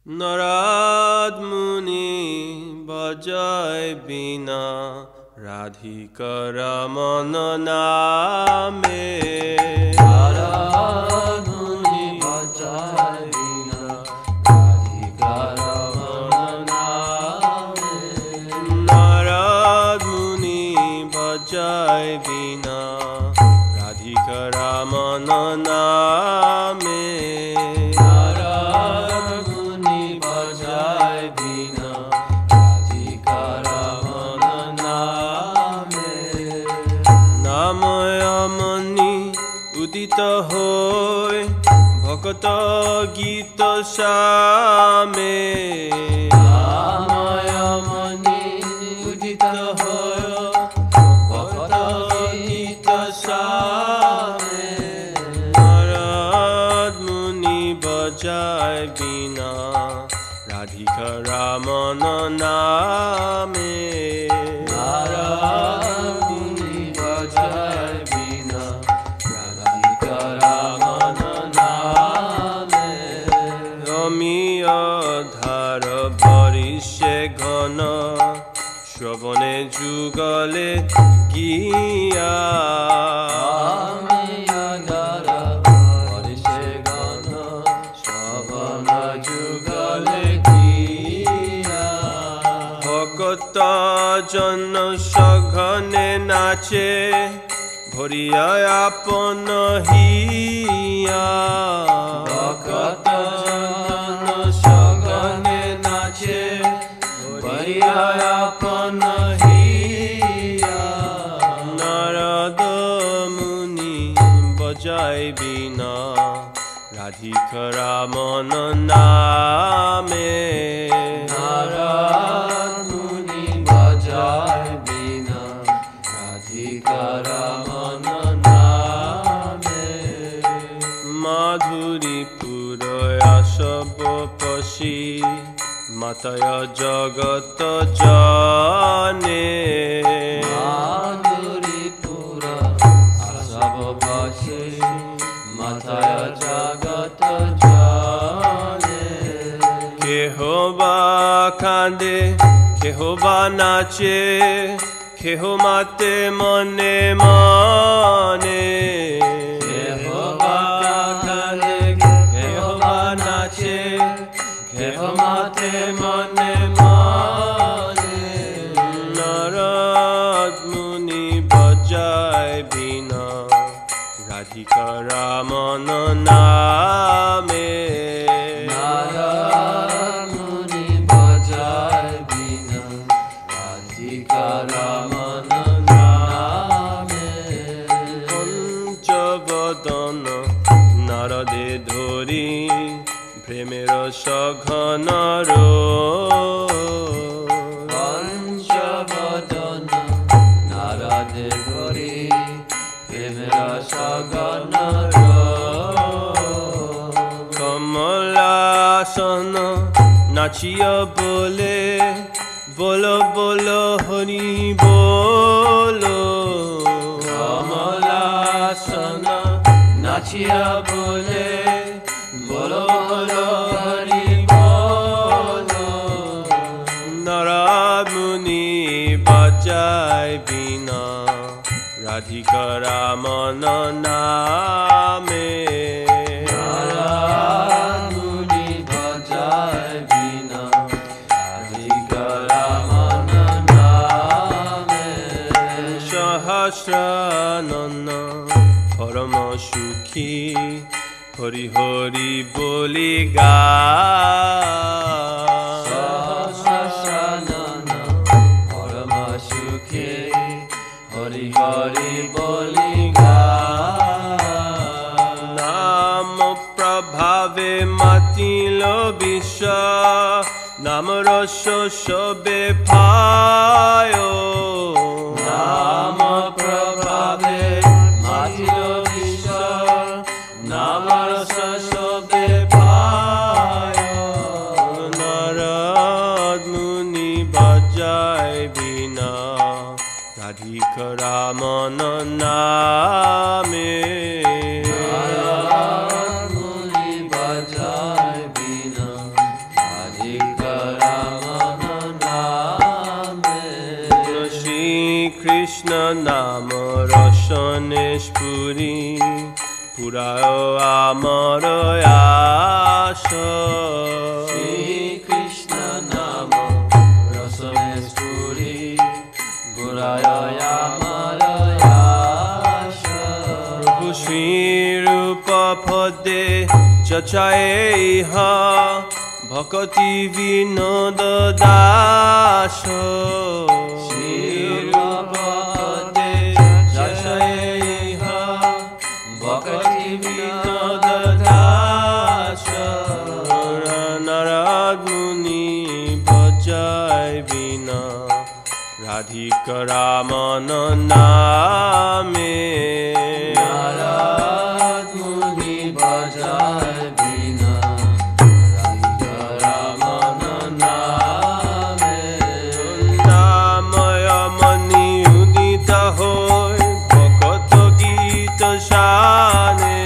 नारद मुनि बजाय बीना राधिका रमन नामे नारद मुनि बजाय बीना राधिका रमन नामे नारद मुनि बजाय बीना राधिका रमन नामे उदित होय भक्त गीत सामे नामयमणि उदित होय भक्त गीत सामे नारद मुनि बजाय बीना राधिका रमन नामे नारद मुनि बजाय बीना धार भरिष्ये घन श्रवणे जुगले गिया धार भरिष्ये घन श्रवण जुगले गिया भक्त जन सघने नाचे भरिया आपन हिया भक्त आपन हिया नारद मुनि बजाय बीना राधिका रमन नामे नारद मुनि बजाय बीना राधिका रमन नामे माधुरीपुर आसब पशी मातय जगत जाने माधुरीपुर आसब पशी मातय जगत जाने केहोबा कांदे केहोबा नाचे केहो माते मने मने केहोबा कांदे केहोबा नाचे केहो माते मने मने नारद मुनि बजाय बीना राधिका रमन नामे नारद मुनि बजाय बीना राधिका रमन नामे पंचवदन नारदे धरी प्रेमेर सघन पंचवदन नारदे धरी प्रेमेर सघन कमलासन नाचिया बोले बोलो बोलो हरि बोलो कमलासन नाचिया बोले बोलो बोलो हरि बोलो नारद मुनि बजाय बीना राधिका रमन नामे नारद मुनि बजाय बीना राधिका रमन नामे सहस्रानन परम सुखी हरि हरि बोली गा सहस्रानन परम सुखे हरि हरि बोली गा नाम प्रभावे मातिल विश्व नाम रस सबे पायो नाम प्रभावे मातिल विश्व नाम रस सबे पायो नारद मुनि बजाय बीना राधिका रमन नामे नारद मुनि बजाय बीना শ্রী কৃষ্ণ নাম রসনে স্ফুরি পুরায় আমার আশ শ্রী কৃষ্ণ নাম রসনে স্ফুরি পুরায় আমার আশ প্রভু শ্রী রূপ পদে চচায়েহ ভকতি বিনোদ দাস শ্রী রূপ পদে চচায়েহ ভকতি বিনোদ দাস নারদ মুনি ভজায় বিনা রাধিকা রামন নামে নারদ মুনি ভজায় বিনা রাধিকা রামন নামে নাময় মনি উদিত হয় ভকত গীত শানে